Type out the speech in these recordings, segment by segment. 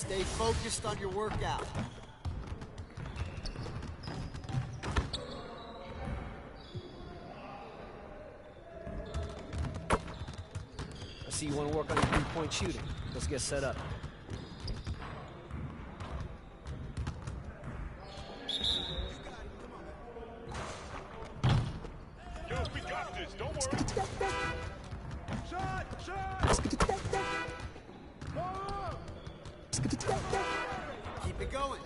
Stay focused on your workout. I see you want to work on your three-point shooting. Let's get set up. Yo, we got this. Don't worry. Shot! Keep it going.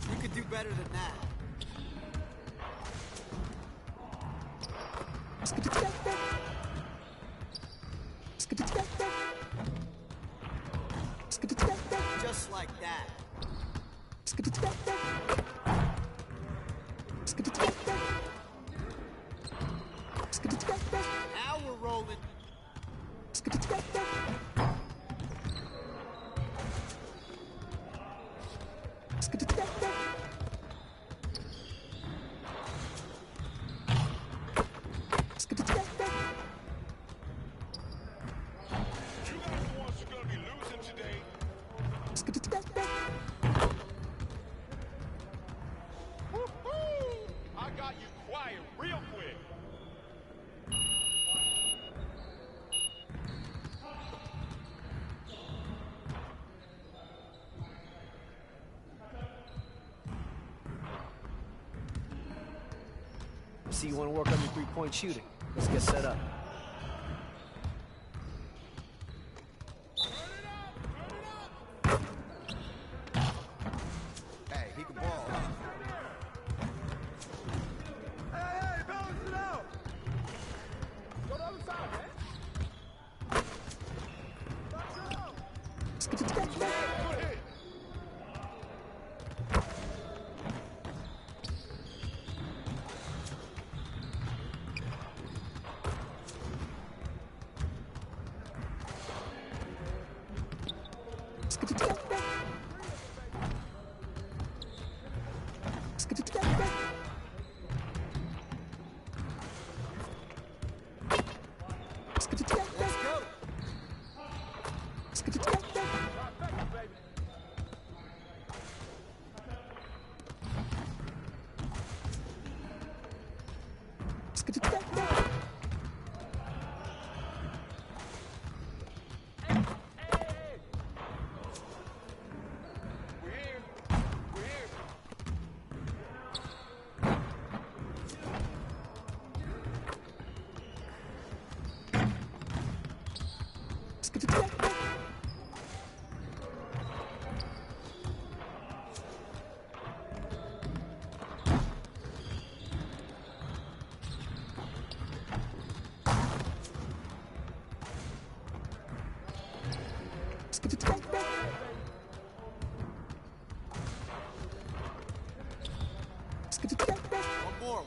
You could do better than that. Just like that. Now we're rolling. You guys the ones who are gonna be losing today. Woo-hoo! I got you quiet real quick. I see you want to work on your three-point shooting. Let's get set up. Hey, he can ball. Hey, balance it out. Go to the other side, man. Good hit. Let's go. We're here. We're here.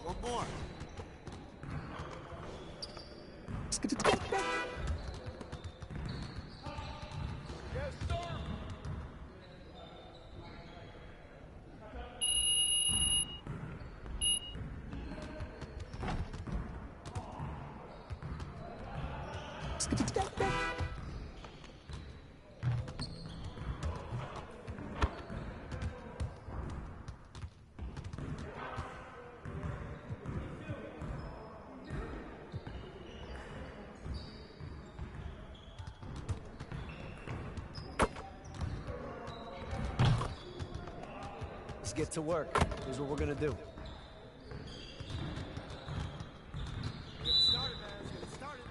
One more. Yes, sir. Let's get to work. Here's what we're gonna do. Get started, man. Let's get started.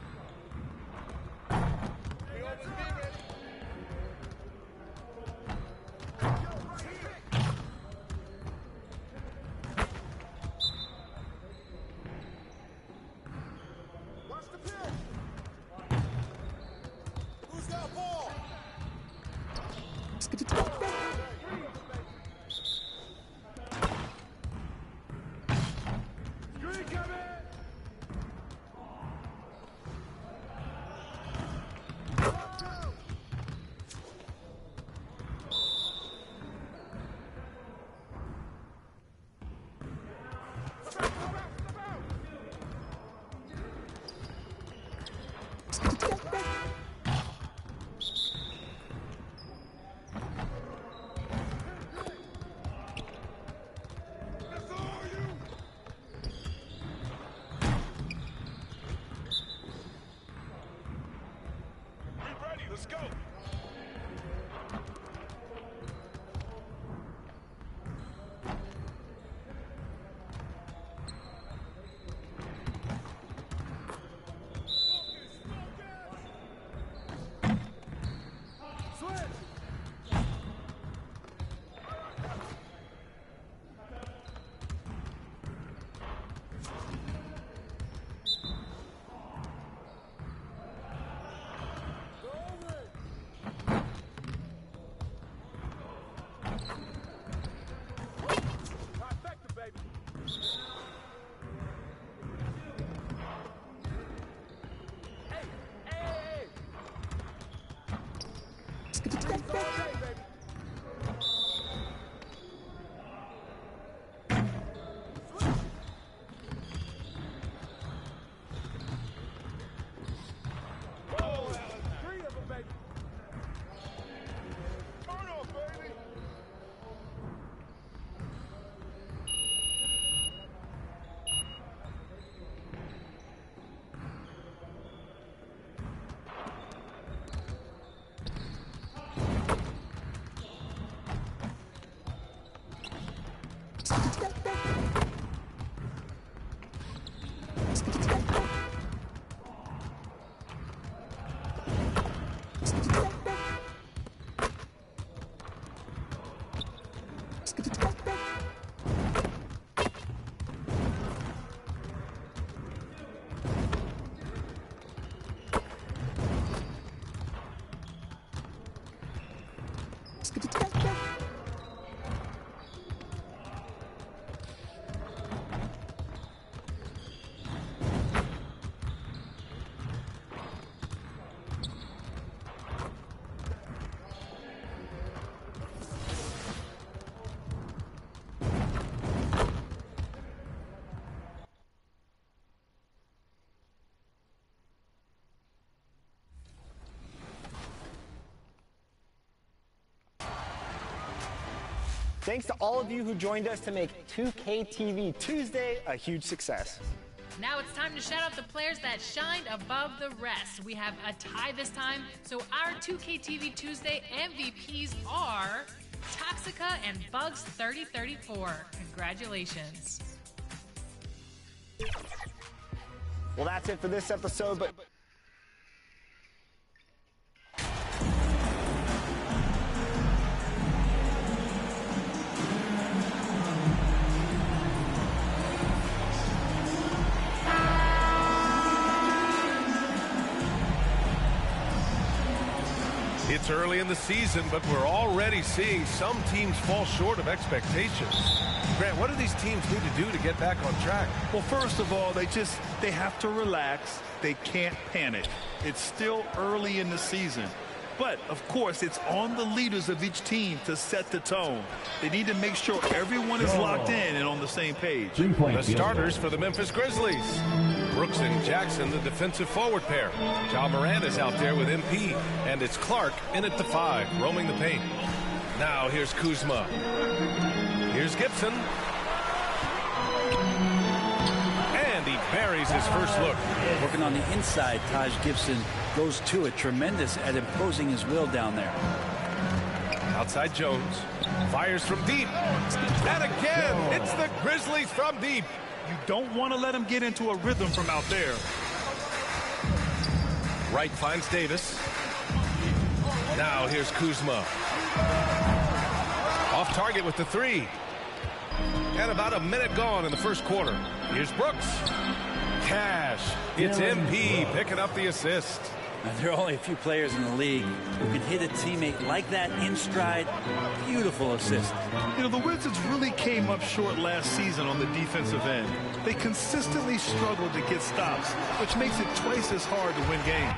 We almost be ready. Watch the pitch. Who's got ball? Trifecta, baby. Hey, hey, hey, hey. Threes all day, baby. Oh, three of them, baby. Turn on, baby. Thanks to all of you who joined us to make 2K TV Tuesday a huge success. Now it's time to shout out the players that shined above the rest. We have a tie this time, so our 2K TV Tuesday MVPs are Toxica and Bugs3034. Congratulations. Well, that's it for this episode, but It's early in the season, but we're already seeing some teams fall short of expectations. Grant, what do these teams need to do to get back on track? Well, first of all, they have to relax. They can't panic. It's still early in the season. But, of course, it's on the leaders of each team to set the tone. They need to make sure everyone is locked in and on the same page. The starters for the Memphis Grizzlies. Brooks and Jackson, the defensive forward pair. Ja Morant is out there with MP. And it's Clark in at the 5, roaming the paint. Now here's Kuzma. Here's Gibson. And he buries his first look. Working on the inside, Taj Gibson goes to it. Tremendous at imposing his will down there. Outside Jones. Fires from deep. And again, it's the Grizzlies from deep. You don't want to let them get into a rhythm from out there. Wright finds Davis. Now here's Kuzma. Off target with the 3. And about a minute gone in the first quarter. Here's Brooks. Cash. It's MP picking up the assist. Now, there are only a few players in the league who can hit a teammate like that in stride. Beautiful assist. You know, the Wizards really came up short last season on the defensive end. They consistently struggled to get stops, which makes it twice as hard to win games.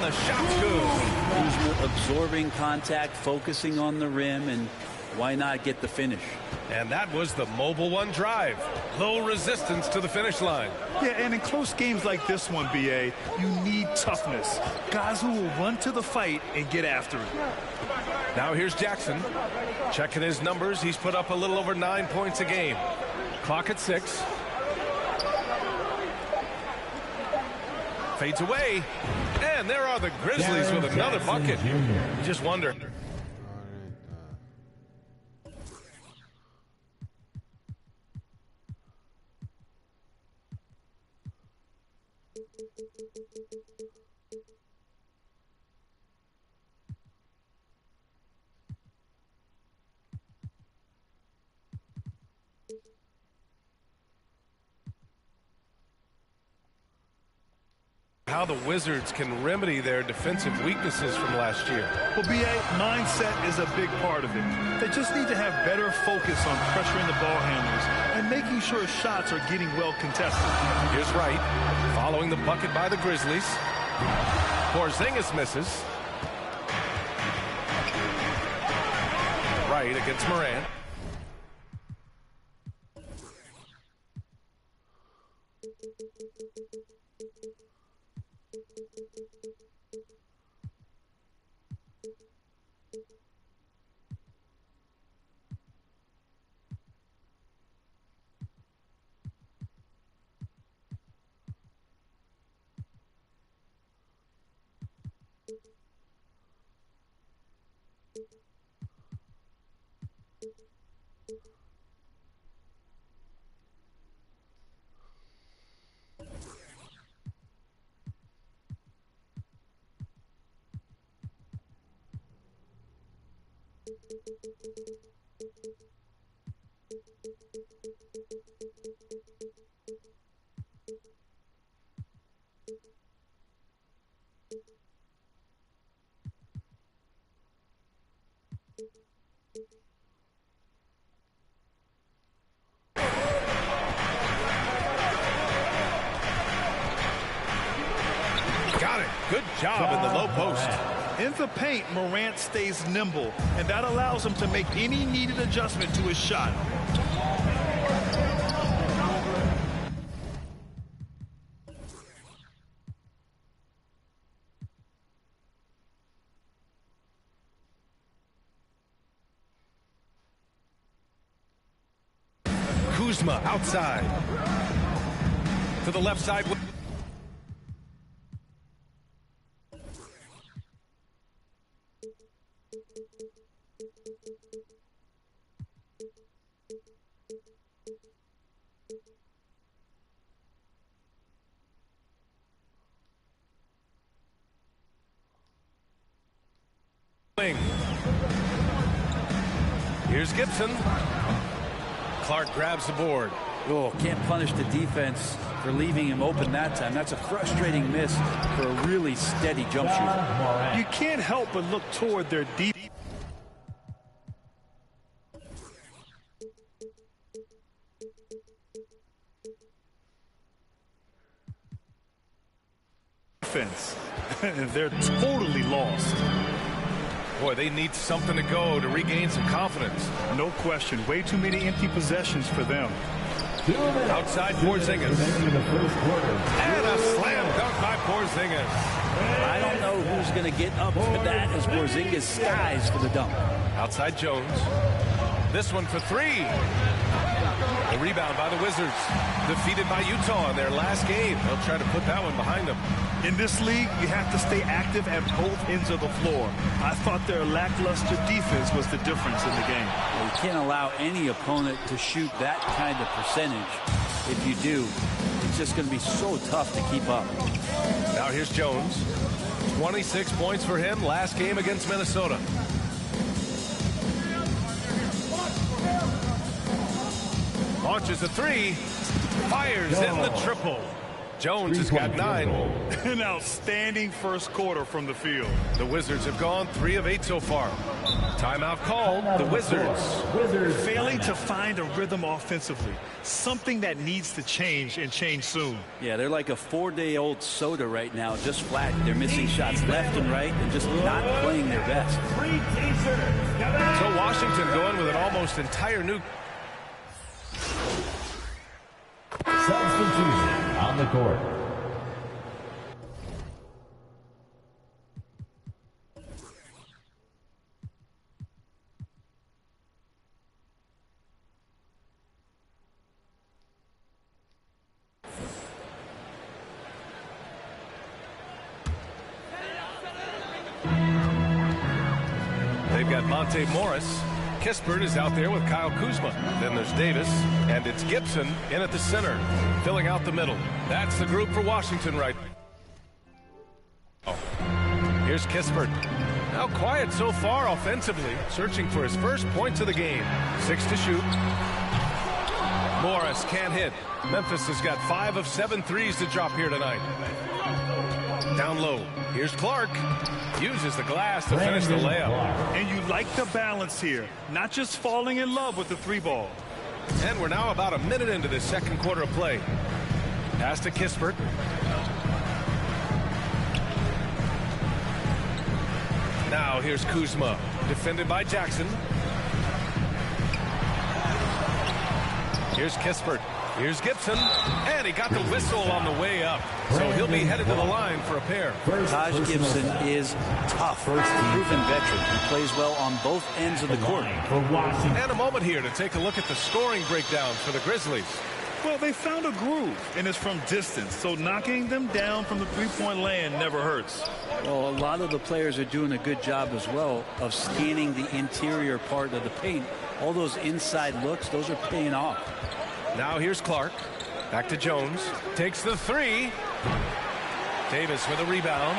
the shot's good. Kuzma absorbing contact, focusing on the rim, and why not get the finish? And that was the Mobile One drive. Low resistance to the finish line. Yeah, and in close games like this one, BA, you need toughness. Guys who will run to the fight and get after it. Now here's Jackson. Checking his numbers. He's put up a little over 9 points a game. Clock at 6. Fades away. And there are the Grizzlies with another bucket. You just wonder. How the Wizards can remedy their defensive weaknesses from last year. Well, BA, mindset is a big part of it. They just need to have better focus on pressuring the ball handlers and making sure shots are getting well contested. Here's Wright, following the bucket by the Grizzlies. Porzingis misses. Wright against Morant. Got it. Good job in the low post. In the paint, Morant stays nimble, and that allows him to make any needed adjustment to his shot. Kuzma outside. To the left side. Here's Gibson. Clark grabs the board. Oh, can't punish the defense for leaving him open that time. That's a frustrating miss for a really steady jump shooter. You can't help but look toward their deep defense. They're totally lost. Boy, they need something to go to regain some confidence. No question. Way too many empty possessions for them. Outside Porzingis. And a slam dunk by Porzingis. I don't know who's going to get up for that as Porzingis skies for the dunk. Outside Jones. This one for 3. A rebound by the Wizards. Defeated by Utah in their last game. They'll try to put that one behind them. In this league, you have to stay active at both ends of the floor. I thought their lackluster defense was the difference in the game. You can't allow any opponent to shoot that kind of percentage. If you do, it's just going to be so tough to keep up. Now here's Jones. 26 points for him last game against Minnesota. Launches a 3. Fires in the triple. Jones has got 9. An outstanding first quarter from the field. The Wizards have gone 3 of 8 so far. Timeout called. The Wizards. Failing to find a rhythm offensively. Something that needs to change and change soon. Yeah, they're like a 4-day-old soda right now, just flat. They're missing shots left and right and just not playing their best. So Washington going with an almost entire new... Substitution on the court. They've got Monte Morris. Kispert is out there with Kyle Kuzma. Then there's Davis, and it's Gibson in at the center, filling out the middle. That's the group for Washington right now. Here's Kispert. Now quiet so far offensively, searching for his first points of the game. 6 to shoot. Morris can't hit. Memphis has got 5 of 7 threes to drop here tonight. Down low. Here's Clark. Uses the glass to finish the layup. And you like the balance here. Not just falling in love with the 3-ball. And we're now about a minute into this second quarter of play. Pass to Kispert. Now here's Kuzma. Defended by Jackson. Here's Kispert. Here's Gibson, and he got the whistle on the way up. So he'll be headed to the line for a pair. Taj Gibson is tough, proven veteran. He plays well on both ends of the court. And a moment here to take a look at the scoring breakdown for the Grizzlies. Well, they found a groove, and it's from distance, so knocking them down from the three-point land never hurts. Well, a lot of the players are doing a good job as well of scanning the interior part of the paint. All those inside looks, those are paying off. Now here's Clark. Back to Jones. Takes the 3. Davis with a rebound.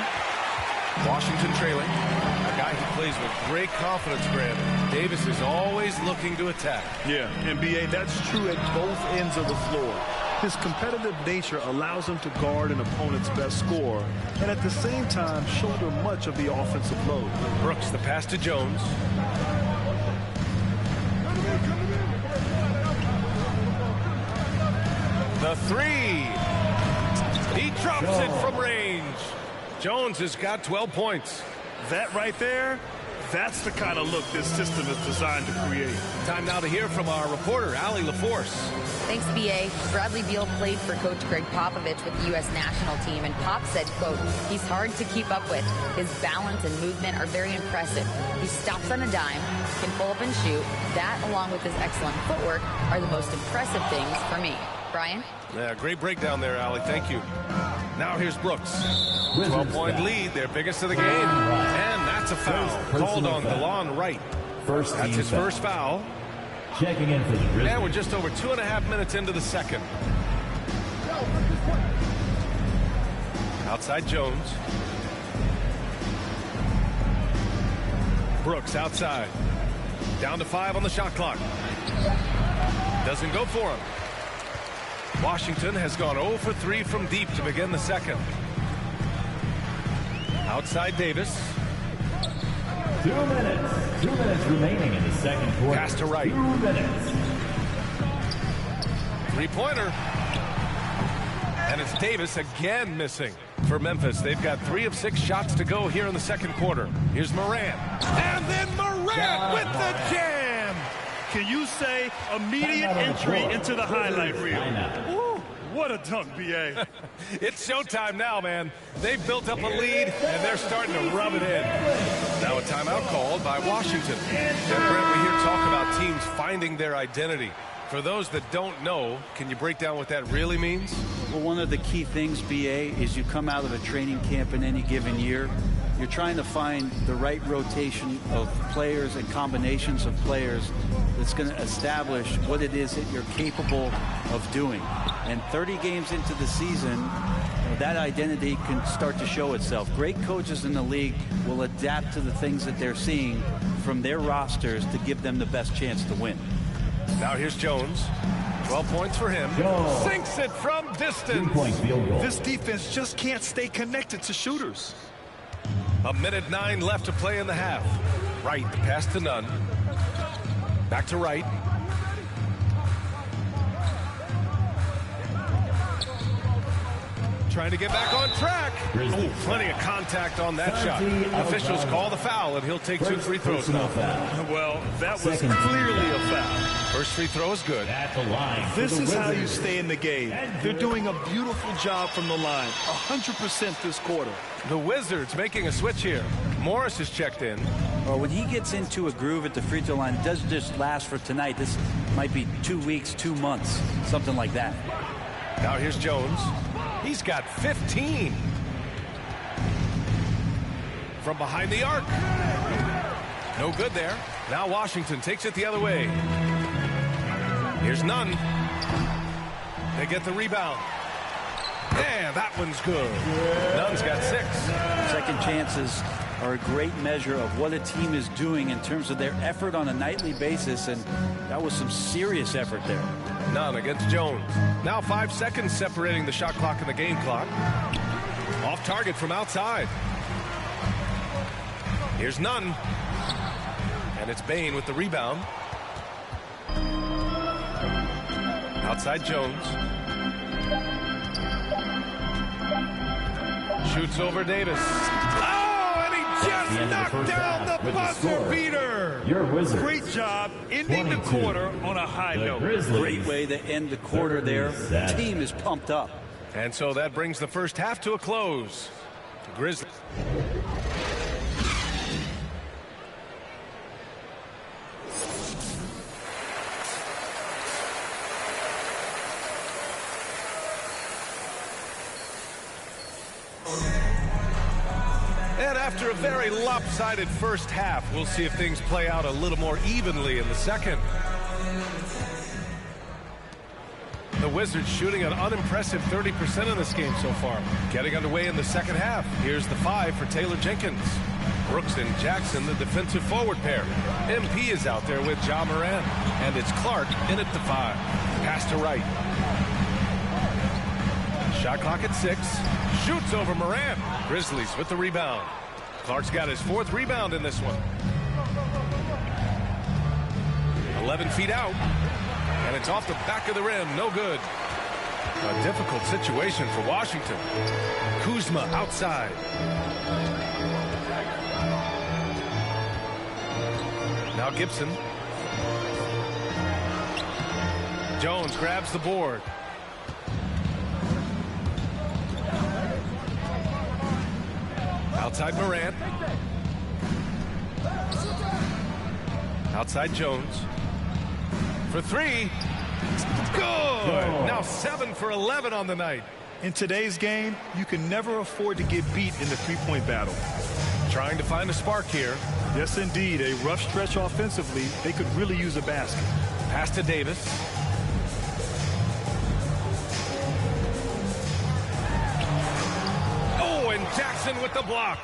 Washington trailing. A guy who plays with great confidence, Graham. Davis is always looking to attack. Yeah, and B.A., that's true at both ends of the floor. His competitive nature allows him to guard an opponent's best scorer and at the same time shoulder much of the offensive load. Brooks, the pass to Jones. The 3. He drops it from range. Jones has got 12 points. That right there, that's the kind of look this system is designed to create. Time now to hear from our reporter, Allie LaForce. Thanks, B.A. Bradley Beal played for Coach Greg Popovich with the U.S. national team, and Pop said, quote, he's hard to keep up with. His balance and movement are very impressive. He stops on a dime, can pull up and shoot. That, along with his excellent footwork, are the most impressive things for me. Brian? Yeah, great breakdown there, Allie. Thank you. Now here's Brooks. 12-point lead, their biggest of the game. And that's a foul called on DeLon Wright. That's his first foul. Checking in for the Grizzlies. And we're just over 2.5 minutes into the second. Outside Jones. Brooks outside. Down to 5 on the shot clock. Doesn't go for him. Washington has gone 0 for 3 from deep to begin the second. Outside Davis. 2 minutes. 2 minutes remaining in the second quarter. Pass to Wright. 2 minutes. Three-pointer. And it's Davis again missing for Memphis. They've got 3 of 6 shots to go here in the second quarter. Here's Morant. And then Morant with the jam. Can you say immediate entry into the highlight reel? Woo, what a dunk, B.A. It's showtime now, man. They've built up a lead, and they're starting to rub it in. Now a timeout called by Washington. And Brent, we hear talk about teams finding their identity. For those that don't know, can you break down what that really means? Well, one of the key things, B.A., is you come out of a training camp in any given year. You're trying to find the right rotation of players and combinations of players that's going to establish what it is that you're capable of doing. And 30 games into the season, that identity can start to show itself. Great coaches in the league will adapt to the things that they're seeing from their rosters to give them the best chance to win. Now here's Jones. 12 points for him. Jones. Sinks it from distance. 2-point field goal. This defense just can't stay connected to shooters. A minute 9 left to play in the half. Wright, the pass to Nunn. Back to Wright. Trying to get back on track. Oh, plenty of contact on that shot. Officials call the foul, and he'll take 2 free throws now. Well, that was clearly a foul. First free throw is good. At the line. This is how you stay in the game. They're doing a beautiful job from the line. 100% this quarter. The Wizards making a switch here. Morris is checked in. Well, when he gets into a groove at the free throw line, it doesn't just last for tonight. This might be 2 weeks, 2 months, something like that. Now here's Jones. He's got 15. From behind the arc. No good there. Now Washington takes it the other way. Here's Nunn. They get the rebound. And that one's good. Nunn's got 6. Second chances are a great measure of what a team is doing in terms of their effort on a nightly basis, and that was some serious effort there. Nunn against Jones. Now 5 seconds separating the shot clock and the game clock. Off target from outside. Here's Nunn. And it's Bane with the rebound. Outside Jones. Shoots over Davis. Oh, and he just knocked down the buzzer beater. Your Wizards. Great job ending the quarter on a high note. Great way to end the quarter there. The team is pumped up. And so that brings the first half to a close. The Grizzlies. And after a very lopsided first half, we'll see if things play out a little more evenly in the second. The Wizards shooting an unimpressive 30% in this game so far. Getting underway in the second half. Here's the 5 for Taylor Jenkins. Brooks and Jackson, the defensive forward pair. MP is out there with Ja Morant. And it's Clark in at the 5. Pass to Wright. Shot clock at 6. Shoots over Morant. Grizzlies with the rebound. Clark's got his 4th rebound in this one. 11 feet out. And it's off the back of the rim. No good. A difficult situation for Washington. Kuzma outside. Now Gibson. Jones grabs the board. Outside Morant. Outside Jones. For 3. Good. Now 7 for 11 on the night. In today's game, you can never afford to get beat in the three-point battle. Trying to find a spark here. Yes, indeed. A rough stretch offensively. They could really use a basket. Pass to Davis. Oh, and Jackson with the block.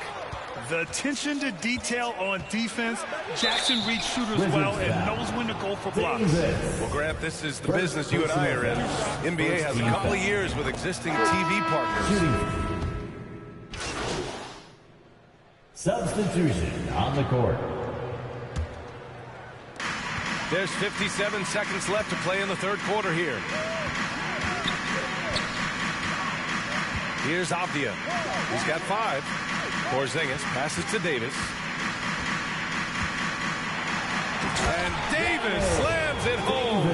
The attention to detail on defense. Jackson reads shooters well and knows when to go for blocks. Well, Grant, this is the business you and I are in. NBA has a couple of years with existing TV partners. Substitution on the court. There's 57 seconds left to play in the third quarter here. Here's Avdia. He's got 5. Porzingis passes to Davis. And Davis slams it home.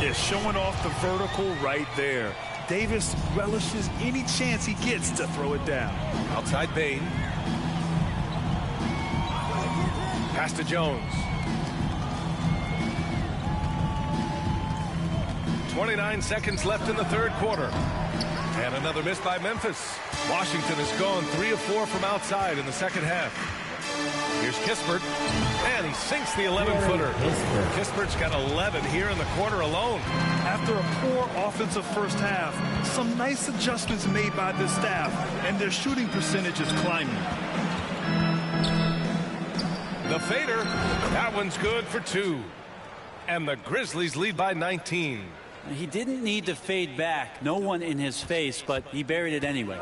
Yeah, showing off the vertical right there. Davis relishes any chance he gets to throw it down. Outside Bane. Pass to Jones. 29 seconds left in the third quarter. And another miss by Memphis. Washington has gone 3 of 4 from outside in the second half. Here's Kispert. And he sinks the 11-footer. Kispert's got 11 here in the quarter alone. After a poor offensive first half, some nice adjustments made by the staff, and their shooting percentage is climbing. The fader, that one's good for 2. and the Grizzlies lead by 19. He didn't need to fade back. No one in his face, but he buried it anyway.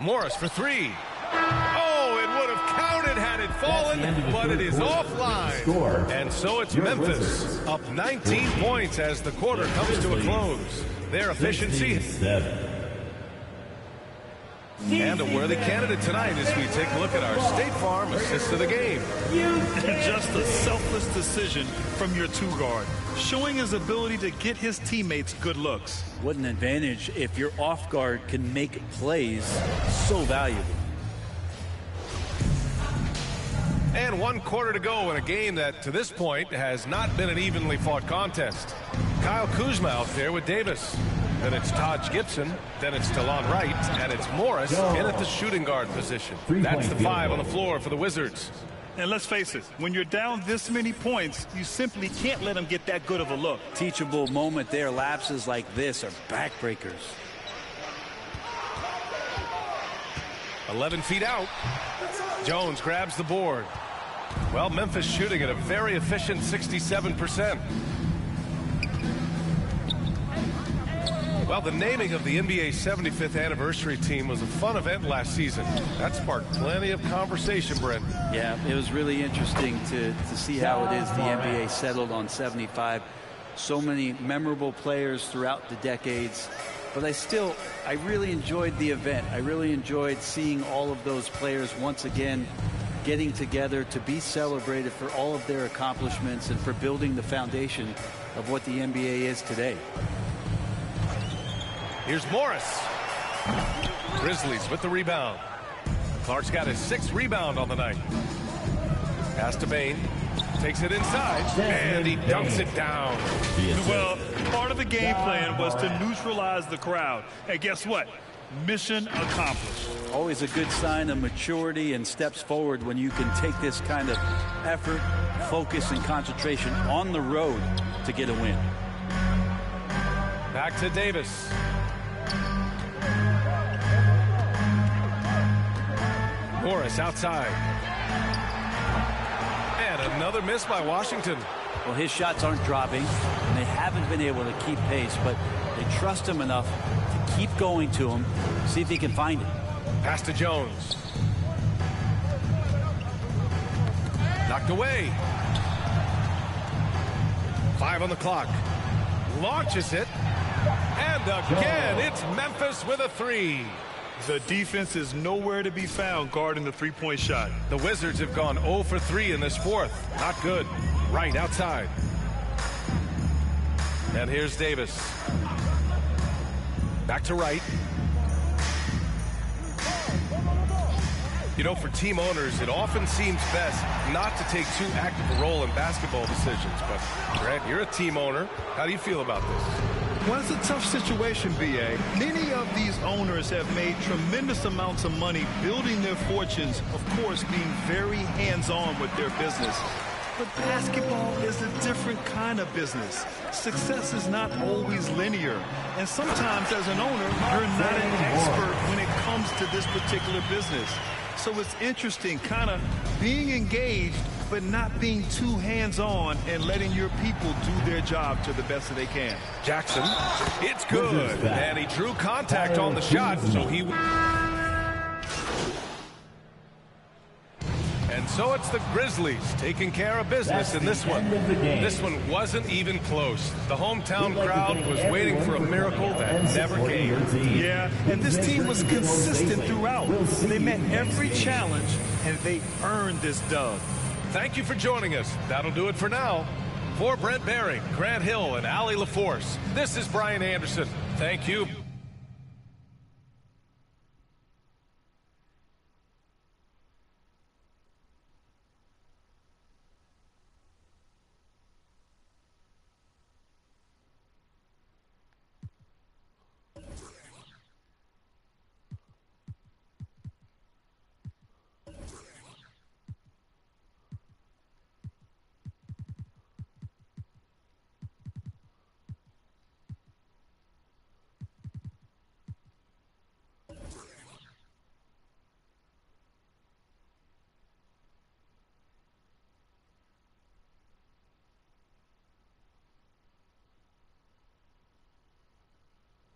Morris for three. Oh, it would have counted had it fallen, but it is offline. And so it's Memphis up 19 points as the quarter comes to a close. Their efficiency. And a worthy candidate tonight as we take a look at our State Farm assist of the game. Just a selfless decision from your two guard, showing his ability to get his teammates good looks. What an advantage if your off guard can make plays so valuable. And 1 quarter to go in a game that to this point has not been an evenly fought contest. Kyle Kuzma out there with Davis. Then it's Taj Gibson. Then it's Delon Wright. And it's Morris in at the shooting guard position. That's the 5 on the floor for the Wizards. And let's face it, when you're down this many points, you simply can't let them get that good of a look. Teachable moment there. Lapses like this are backbreakers. 11 feet out. Jones grabs the board. Well, Memphis shooting at a very efficient 67%. Well, the naming of the NBA's 75th anniversary team was a fun event last season. That sparked plenty of conversation, Brent. Yeah, it was really interesting to see how it is the NBA settled on 75. So many memorable players throughout the decades. But I really enjoyed the event. I really enjoyed seeing all of those players once again getting together to be celebrated for all of their accomplishments and for building the foundation of what the NBA is today. Here's Morris. Grizzlies with the rebound. Clark's got his 6th rebound on the night. Pass to Bane. Takes it inside, and he dunks it down. Well, part of the game plan was to neutralize the crowd. And guess what? Mission accomplished. Always a good sign of maturity and steps forward when you can take this kind of effort, focus, and concentration on the road to get a win. Back to Davis. Morris outside. And another miss by Washington. Well, his shots aren't dropping, and they haven't been able to keep pace, but they trust him enough to keep going to him, see if he can find it. Pass to Jones. Knocked away. 5 on the clock. Launches it. And again, it's Memphis with a 3. The defense is nowhere to be found guarding the three-point shot. The Wizards have gone 0 for 3 in this 4th. Not good. Right outside. And here's Davis. Back to Wright. You know, for team owners, it often seems best not to take too active a role in basketball decisions. But, Grant, you're a team owner. How do you feel about this? Well, it's a tough situation, B.A. Many of these owners have made tremendous amounts of money building their fortunes, of course, being very hands-on with their business. But basketball is a different kind of business. Success is not always linear. And sometimes, as an owner, you're not an expert when it comes to this particular business. So it's interesting kind of being engaged, but not being too hands-on and letting your people do their job to the best that they can. Jackson, it's good. And he drew contact on the shot, so he... And so it's the Grizzlies taking care of business in this one. This one wasn't even close. The hometown crowd was waiting for a miracle that never came. Yeah, and this team was consistent throughout. They met every challenge, and they earned this dub. Thank you for joining us. That'll do it for now. For Brent Behring, Grant Hill, and Allie LaForce, this is Brian Anderson. Thank you.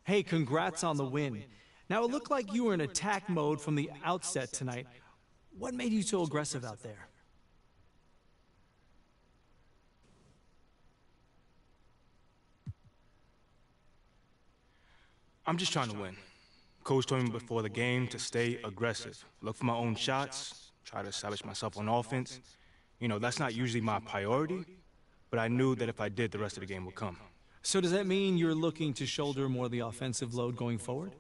Hey, congrats on the win. Now, it looked like you were in attack mode from the outset tonight. What made you so aggressive out there? I'm just trying to win. Coach told me before the game to stay aggressive, look for my own shots, try to establish myself on offense. You know, that's not usually my priority, but I knew that if I did, the rest of the game would come. So does that mean you're looking to shoulder more of the offensive load going forward?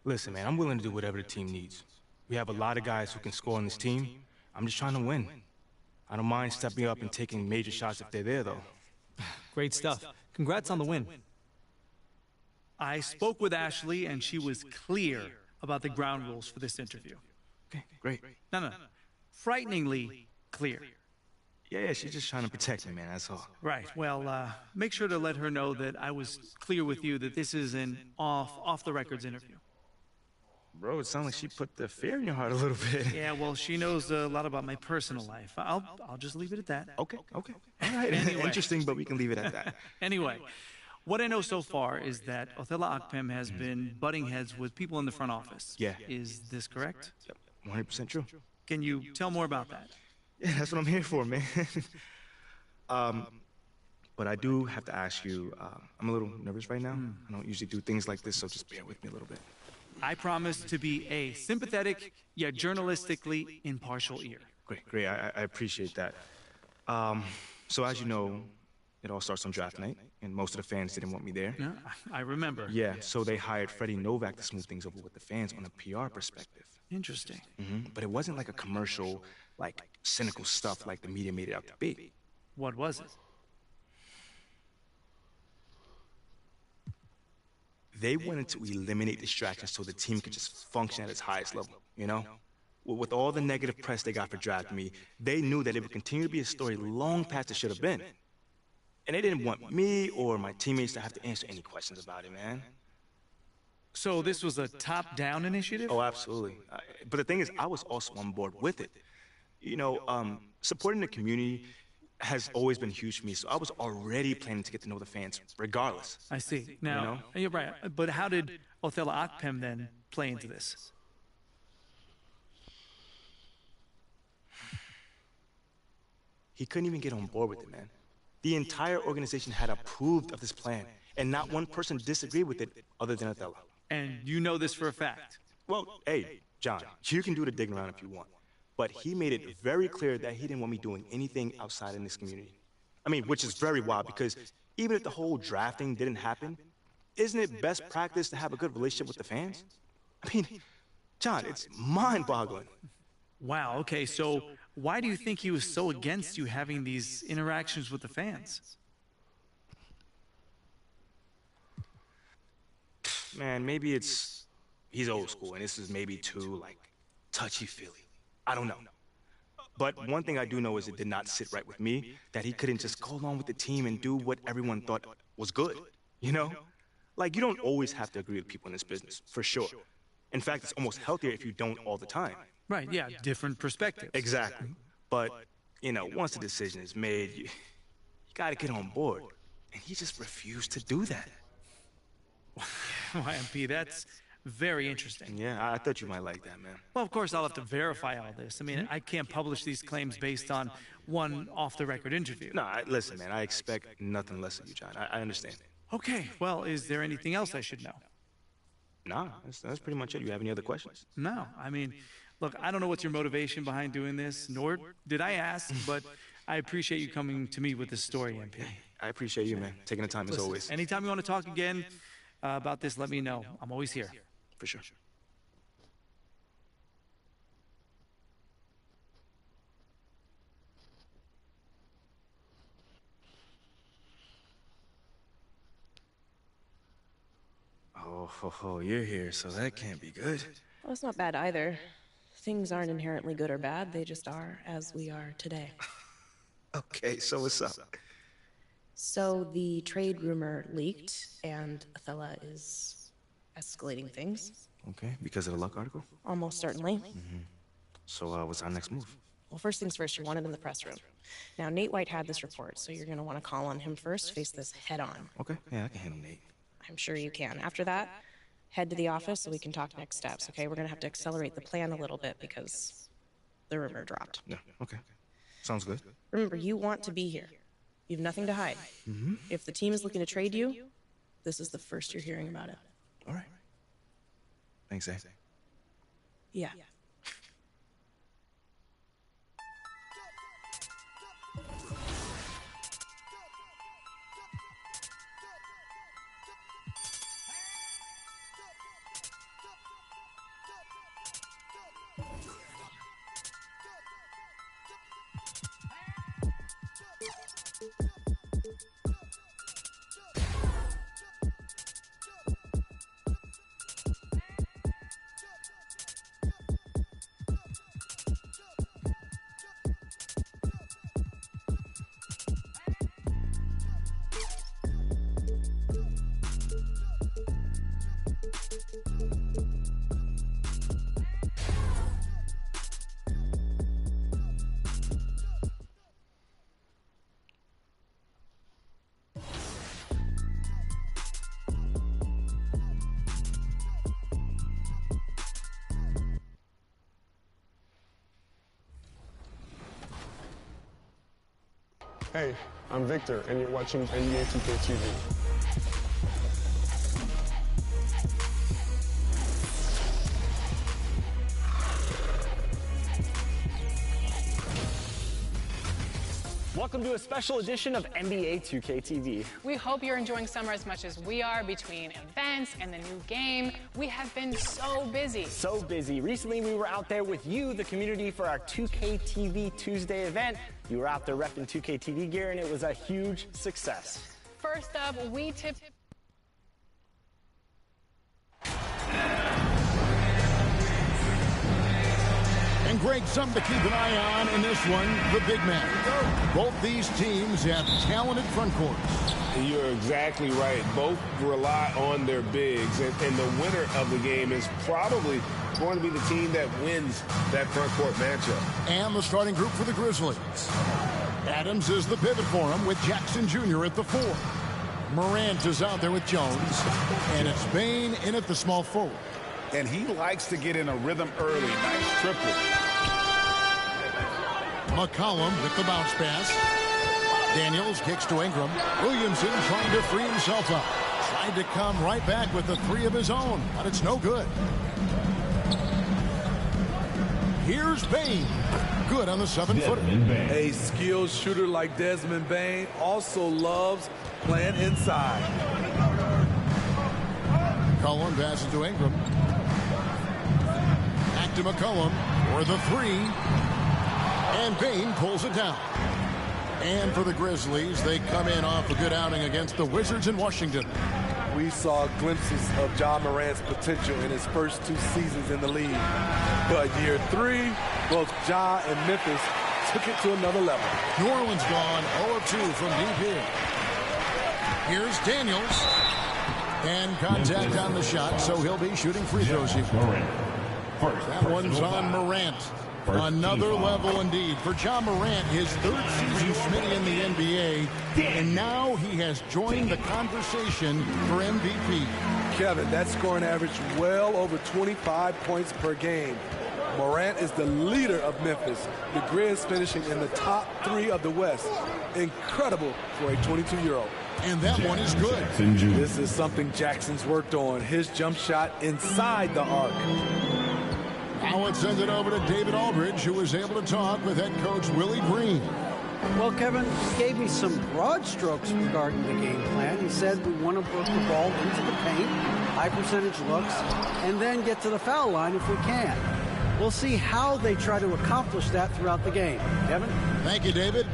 Listen, man, I'm willing to do whatever the team needs. We have a lot of guys who can score on this team. I'm just trying to win. I don't mind stepping up and taking major shots if they're there, though. Great stuff. Congrats on the win. I spoke with Ashley, and she was clear about the ground rules for this interview. Okay, great. No. Frighteningly clear. Yeah, she's just trying to protect me, man, that's all. Right. Well, make sure to let her know that I was clear with you that this is an off-the-records interview. Bro, it sounds like she put the fear in your heart a little bit. Yeah, well, she knows a lot about my personal life. I'll just leave it at that. Okay. All right, Anyway. Interesting, but we can leave it at that. Anyway, what I know so far is that Othello Akpem has been butting heads with people in the front office. Yeah. Is this correct? Yep, 100% true. Can you tell more about that? Yeah, that's what I'm here for, man. But I do have to ask you, I'm a little nervous right now. I don't usually do things like this, so just bear with me a little bit. I promise to be a sympathetic, yet journalistically impartial ear. Great. I appreciate that. So as you know, it all starts on draft night, and most of the fans didn't want me there. Yeah, I remember. Yeah, so they hired Freddie Novak to smooth things over with the fans on a PR perspective. Interesting. But it wasn't like a commercial, like cynical stuff like the media made it out to be. What was it? They wanted to eliminate distractions so the team could just function at its highest level, you know? With all the negative press they got for drafting me, they knew that it would continue to be a story long past it should have been. And they didn't want me or my teammates to have to answer any questions about it, man. So this was a top-down initiative? Oh, absolutely. But the thing is, I was also on board with it. You know, supporting the community has always been huge for me, so I was already planning to get to know the fans regardless. I see. Now, you're right, but how did Othello Akpem then play into this? He couldn't even get on board with it, man. The entire organization had approved of this plan, and not one person disagreed with it other than Othello. And you know this for a fact? Well, hey, John, you can do the digging around if you want. But he made it very clear that he didn't want me doing anything outside in this community. I mean, which is very wild, because even if the whole drafting didn't happen, isn't it best practice to have a good relationship with the fans? I mean, John, it's mind-boggling. Wow, okay, so why do you think he was so against you having these interactions with the fans? Man, maybe he's old school, and this is maybe too, like, touchy-feely. I don't know. But one thing I do know is it did not sit right with me that he couldn't just go along with the team and do what everyone thought was good, you know? Like, you don't always have to agree with people in this business, for sure. In fact, it's almost healthier if you don't all the time. Right, yeah, different perspectives. Exactly. But, you know, once the decision is made, you gotta get on board. And he just refused to do that. YMP, that's very interesting. Yeah, I thought you might like that, man. Well, of course, I'll have to verify all this. I mean, I can't publish these claims based on one off-the-record interview. No, listen, man, I expect nothing less of you, John. I understand. Okay, well, is there anything else I should know? Nah, that's pretty much it. You have any other questions? No, I mean, look, I don't know what's your motivation behind doing this, nor did I ask, but I appreciate you coming to me with this story, MP. I appreciate you, man. Taking the time as always. Anytime you want to talk again about this, let me know. I'm always here. For sure. Oh, you're here, so that can't be good. Well, it's not bad either. Things aren't inherently good or bad, they just are as we are today. Okay, so what's up? So the trade rumor leaked, and Othello is escalating things. Okay, because of the Luck article? Almost certainly. So, what's our next move? Well, first things first, you're wanted in the press room. Now, Nate White had this report, so you're going to want to call on him first, face this head on. Okay, yeah, I can handle Nate. I'm sure you can. After that, head to the office so we can talk next steps, okay? We're going to have to accelerate the plan a little bit because the rumor dropped. Yeah, okay. Sounds good. Remember, you want to be here. You have nothing to hide. If the team is looking to trade you, this is the first you're hearing about it. All right. Thanks, eh? Yeah. Hey, I'm Victor, and you're watching NBA 2K TV. Welcome to a special edition of NBA 2K TV. We hope you're enjoying summer as much as we are between events and the new game. We have been so busy. So busy. Recently, we were out there with you, the community, for our 2K TV Tuesday event. You were out there repping 2K TV gear, and it was a huge success. First up, we tipped... And Greg, something to keep an eye on in this one, the big man. Both these teams have talented front courts. You're exactly right. Both rely on their bigs, and the winner of the game is probably going to be the team that wins that front court matchup. And the starting group for the Grizzlies. Adams is the pivot for him with Jackson Jr. at the 4. Morant is out there with Jones, and it's Bane in at the small forward. And he likes to get in a rhythm early. Nice triple. McCollum with the bounce pass. Daniels kicks to Ingram. Williamson trying to free himself up. Tried to come right back with the 3 of his own, but it's no good. Here's Bane. Good on the 7-footer. A skilled shooter like Desmond Bane also loves playing inside. Cullen passes to Ingram. Back to McCollum for the 3. And Bane pulls it down. And for the Grizzlies, they come in off a good outing against the Wizards in Washington. We saw glimpses of Ja Morant's potential in his first 2 seasons in the league. But year 3, both Ja and Memphis took it to another level. New Orleans gone 0-2 from deep here. Here's Daniels. And contact on the shot, so he'll be shooting free throws here. That one's on Morant. Another level indeed for Ja Morant, his 3rd season, Smitty, in the NBA, and now he has joined the conversation for MVP. Kevin, that scoring average well over 25 points per game. Morant is the leader of Memphis. The Grizz finishing in the top 3 of the West. Incredible for a 22-year-old. And that one is good. This is something Jackson's worked on, his jump shot inside the arc. Now let's send it over to David Aldridge, who was able to talk with head coach Willie Green. Well, Kevin, he gave me some broad strokes regarding the game plan. He said we want to work the ball into the paint, high percentage looks, and then get to the foul line if we can. We'll see how they try to accomplish that throughout the game. Kevin? Thank you, David.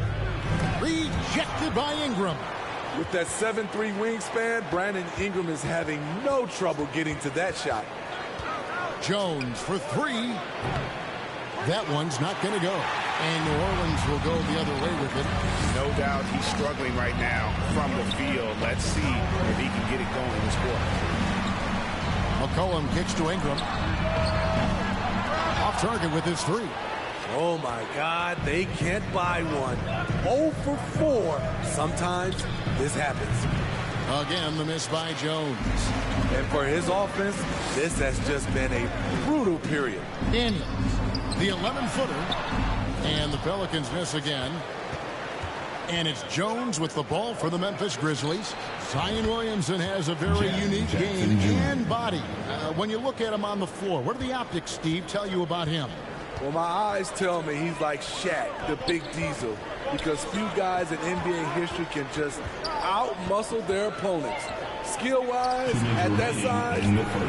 Rejected by Ingram. With that 7'3" wingspan, Brandon Ingram is having no trouble getting to that shot. Jones for 3. That one's not going to go. And New Orleans will go the other way with it. No doubt he's struggling right now from the field. Let's see if he can get it going in this quarter. McCollum kicks to Ingram. Off target with his 3. Oh, my God, they can't buy one. 0 for 4. Sometimes this happens. Again, the miss by Jones. And for his offense, this has just been a brutal period. Daniels, the 11-footer. And the Pelicans miss again. And it's Jones with the ball for the Memphis Grizzlies. Zion Williamson has a very unique game and body. When you look at him on the floor, what do the optics, Steve, tell you about him? Well, my eyes tell me he's like Shaq, the big diesel, because few guys in NBA history can just out-muscle their opponents. Skill-wise, at that size,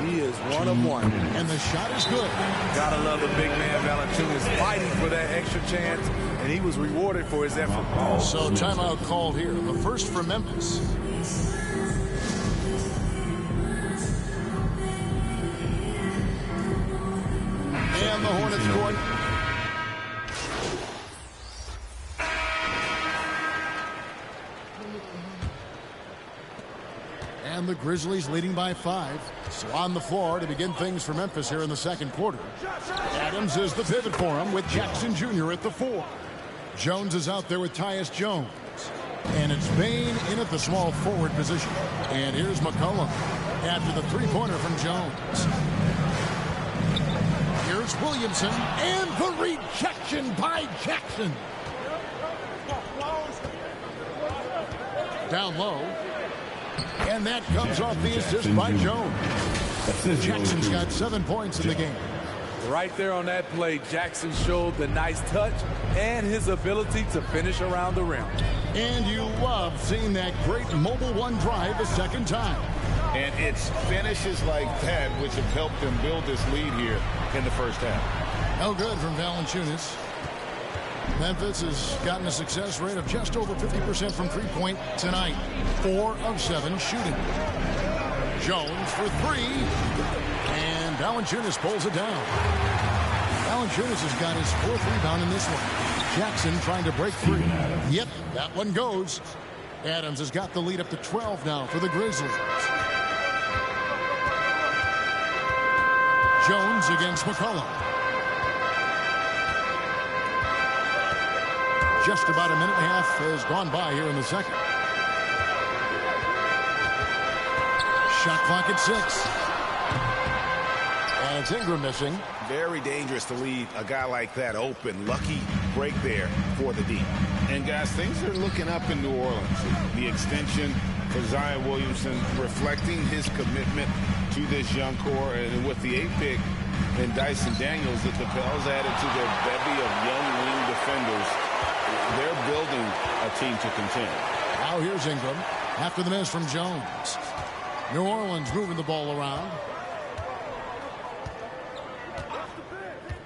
he is one of one. And the shot is good. Gotta love the big man Valanciunas fighting for that extra chance, and he was rewarded for his effort. So timeout called here. The first for Memphis. And the Hornets court. And the Grizzlies leading by 5. So on the floor to begin things for Memphis here in the second quarter. Adams is the pivot for him with Jackson Jr. at the 4. Jones is out there with Tyus Jones. And it's Bane in at the small forward position. And here's McCollum after the three-pointer from Jones. Here's Williamson and the rejection by Jackson. Down low. And that comes off the assist by Jones. Jackson's got 7 points in the game. Right there on that play, Jackson showed the nice touch and his ability to finish around the rim. And you love seeing that great mobile one drive a second time. And it's finishes like that which have helped them build this lead here in the first half. No good from Valanciunas. Memphis has gotten a success rate of just over 50% from three-point tonight. 4 of 7 shooting. Jones for 3. And Valanciunas pulls it down. Valanciunas has got his 4th rebound in this one. Jackson trying to break free. Yep, that one goes. Adams has got the lead up to 12 now for the Grizzlies. Jones against McCollum. Just about a minute and a half has gone by here in the second. Shot clock at 6. And it's Ingram missing. Very dangerous to leave a guy like that open. Lucky break there for the D. And guys, things are looking up in New Orleans. The extension for Zion Williamson reflecting his commitment to this young core, and with the 8th pick and Dyson Daniels that the Pels added to their bevy of young wing defenders, they're building a team to contend. Now here's Ingram after the miss from Jones. New Orleans moving the ball around.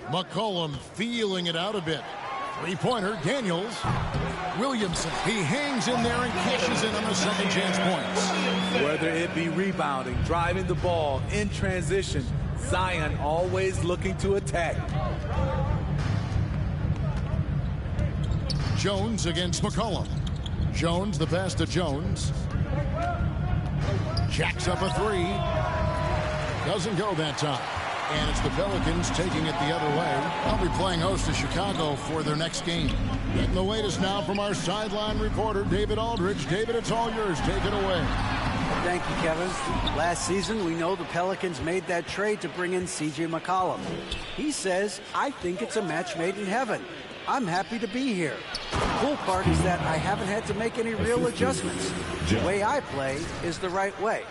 McCollum feeling it out a bit. Three-pointer, Daniels. Williamson, he hangs in there and cashes in on the second chance points. Whether it be rebounding, driving the ball, in transition, Zion always looking to attack. Jones against McCollum. Jones, the pass to Jones. Jacks up a 3. Doesn't go that time. And it's the Pelicans taking it the other way. They'll be playing host to Chicago for their next game. Getting the latest now from our sideline reporter, David Aldridge. David, it's all yours. Take it away. Thank you, Kevin. Last season, we know the Pelicans made that trade to bring in C.J. McCollum. He says, I think it's a match made in heaven. I'm happy to be here. The cool part is that I haven't had to make any real adjustments. The way I play is the right way.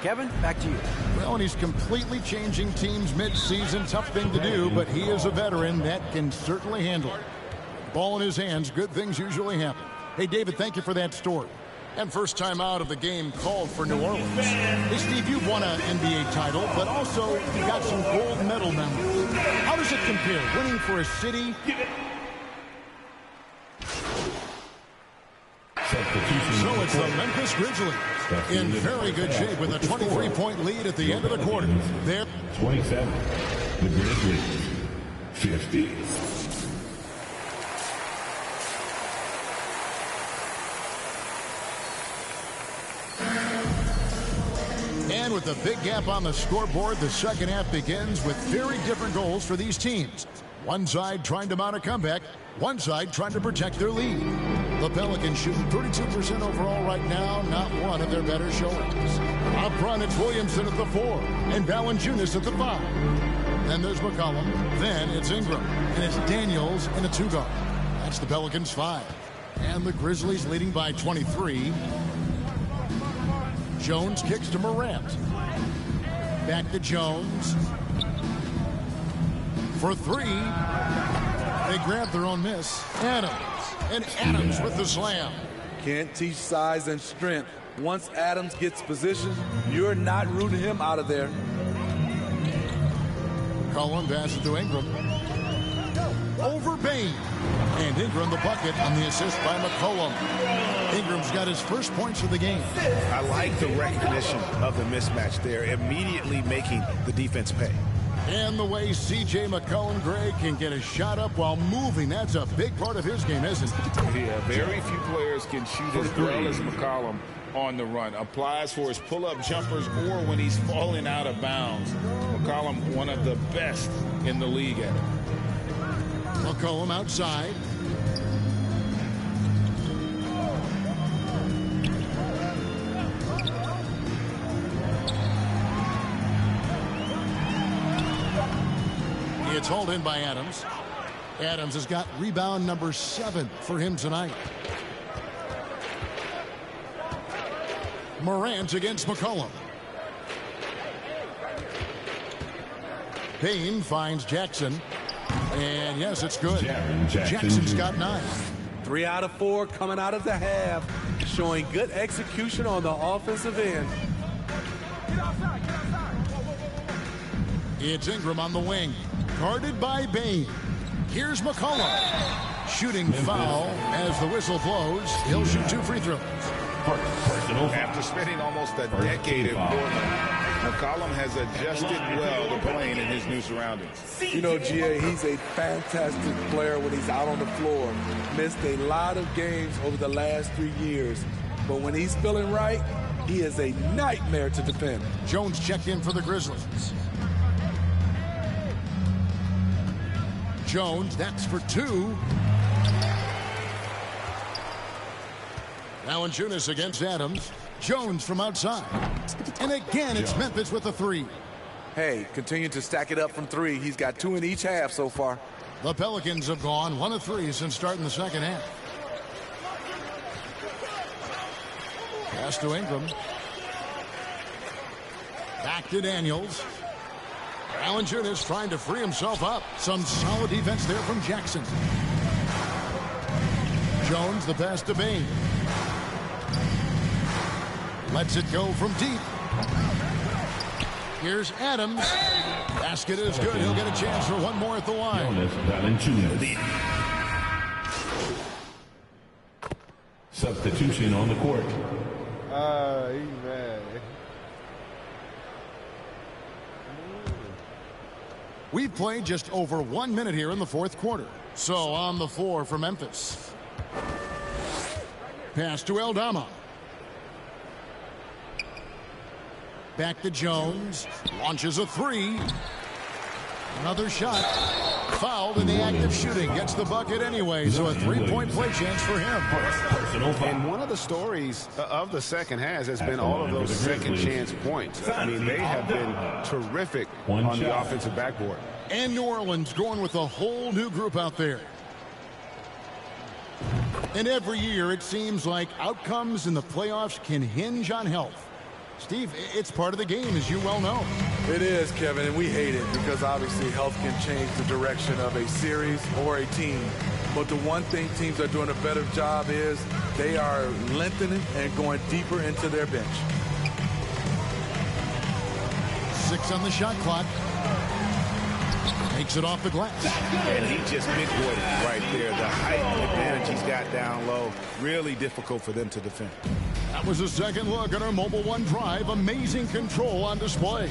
Kevin, back to you. Well, and he's completely changing teams mid-season. Tough thing to do, but he is a veteran that can certainly handle it. Ball in his hands, good things usually happen. Hey, David, thank you for that story. And first time out of the game called for New Orleans. Hey, Steve, you've won an NBA title, but also you got some gold medal memories. How does it compare, winning for a city? So it's the Memphis Grizzlies in very good shape with a 23-point lead at the end of the quarter. They're 27. The Grizzlies 50. And with the big gap on the scoreboard, the second half begins with very different goals for these teams. One side trying to mount a comeback, one side trying to protect their lead. The Pelicans shooting 32% overall right now, not one of their better showings. Up front, it's Williamson at the 4 and Valanciunas at the 5. Then there's McCollum, then it's Ingram, and it's Daniels in a 2-guard. That's the Pelicans 5. And the Grizzlies leading by 23. Jones kicks to Morant. Back to Jones. For 3. They grab their own miss. Adams. And Adams with the slam. Can't teach size and strength. Once Adams gets position, you're not rooting him out of there. Cullen passes to Ingram. Over Bain. And Ingram the bucket on the assist by McCollum. Ingram's got his first points of the game. I like the recognition of the mismatch there, immediately making the defense pay. And the way C.J. McCollum, Greg, can get a shot up while moving, that's a big part of his game, isn't it? Yeah, very few players can shoot as well as McCollum on the run. Applies for his pull-up jumpers or when he's falling out of bounds. McCollum, one of the best in the league at it. McCollum outside. It's hauled in by Adams. Adams has got rebound number 7 for him tonight. Morant against McCollum. Payne finds Jackson. And yes, it's good. Jackson's got 9. 3 out of 4 coming out of the half, showing good execution on the offensive end. It's Ingram on the wing, guarded by Bain. Here's McCollum. Shooting foul as the whistle blows. He'll shoot 2 free throws. After spending almost a decade in Portland, McCollum has adjusted well to playing in his new surroundings. You know, GA, he's a fantastic player when he's out on the floor. Missed a lot of games over the last 3 years. But when he's feeling right, he is a nightmare to defend. Jones checked in for the Grizzlies. Jones, that's for 2. Valanciunas against Adams. Jones from outside. And again, it's Memphis with a 3. Hey, continue to stack it up from 3. He's got 2 in each half so far. The Pelicans have gone 1 of 3 since starting the second half. Pass to Ingram. Back to Daniels. Valanciunas trying to free himself up. Some solid defense there from Jackson. Jones, the pass to Bain. Lets it go from deep. Here's Adams. Basket is good. He'll get a chance for one more at the line. Substitution on the court. He's mad. We've played just over 1 minute here in the fourth quarter. So on the floor for Memphis. Pass to Aldama. Back to Jones. Launches a 3. Another shot. Fouled in the act of shooting. Gets the bucket anyway. So a 3-point play chance for him. And one of the stories of the second half has been all of those second chance points. I mean, they have been terrific on the offensive backboard. And New Orleans going with a whole new group out there. And every year it seems like outcomes in the playoffs can hinge on health. Steve, it's part of the game, as you well know. It is, Kevin, and we hate it because obviously health can change the direction of a series or a team. But the one thing teams are doing a better job is they are lengthening and going deeper into their bench. 6 on the shot clock. Takes it off the glass. And he just big-boyed it right there. The height advantage he's got down low, really difficult for them to defend. That was a second look at our Mobile One Drive. Amazing control on display.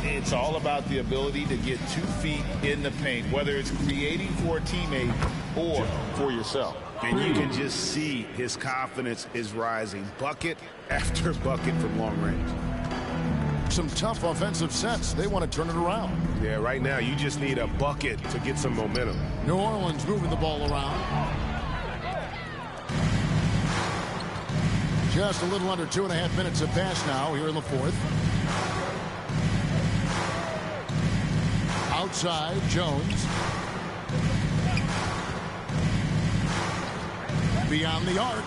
It's all about the ability to get 2 feet in the paint, whether it's creating for a teammate or for yourself. And you can just see his confidence is rising. Bucket after bucket from long range. Some tough offensive sets. They want to turn it around. Yeah, right now you just need a bucket to get some momentum. New Orleans moving the ball around. Just a little under 2.5 minutes have passed now here in the fourth. Outside, Jones. Beyond the arc.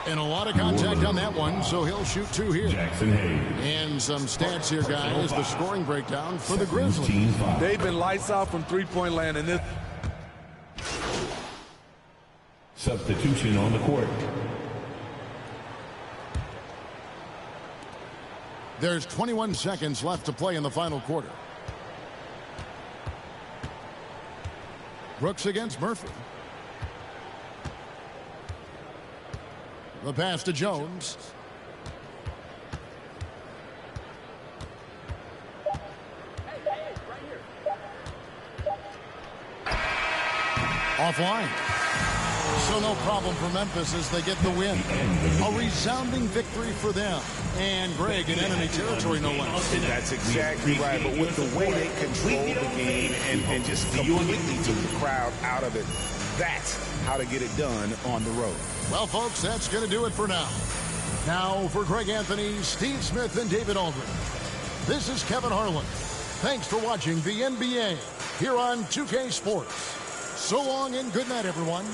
And a lot of contact on that one, so he'll shoot 2 here. Jackson Hayes. And some stats here, guys. The scoring breakdown for the Grizzlies. They've been lights out from three-point land in this. Substitution on the court. There's 21 seconds left to play in the final quarter. Brooks against Murphy. The pass to Jones. Offline. So no problem for Memphis as they get the win. A resounding victory for them. And Greg in enemy territory, no less. That's exactly right. But with the way they controlled the game and just completely took the crowd out of it, that's how to get it done on the road. Well, folks, that's going to do it for now. Now, for Greg Anthony, Steve Smith, and David Aldridge, this is Kevin Harlan. Thanks for watching the NBA here on 2K Sports. So long and good night, everyone.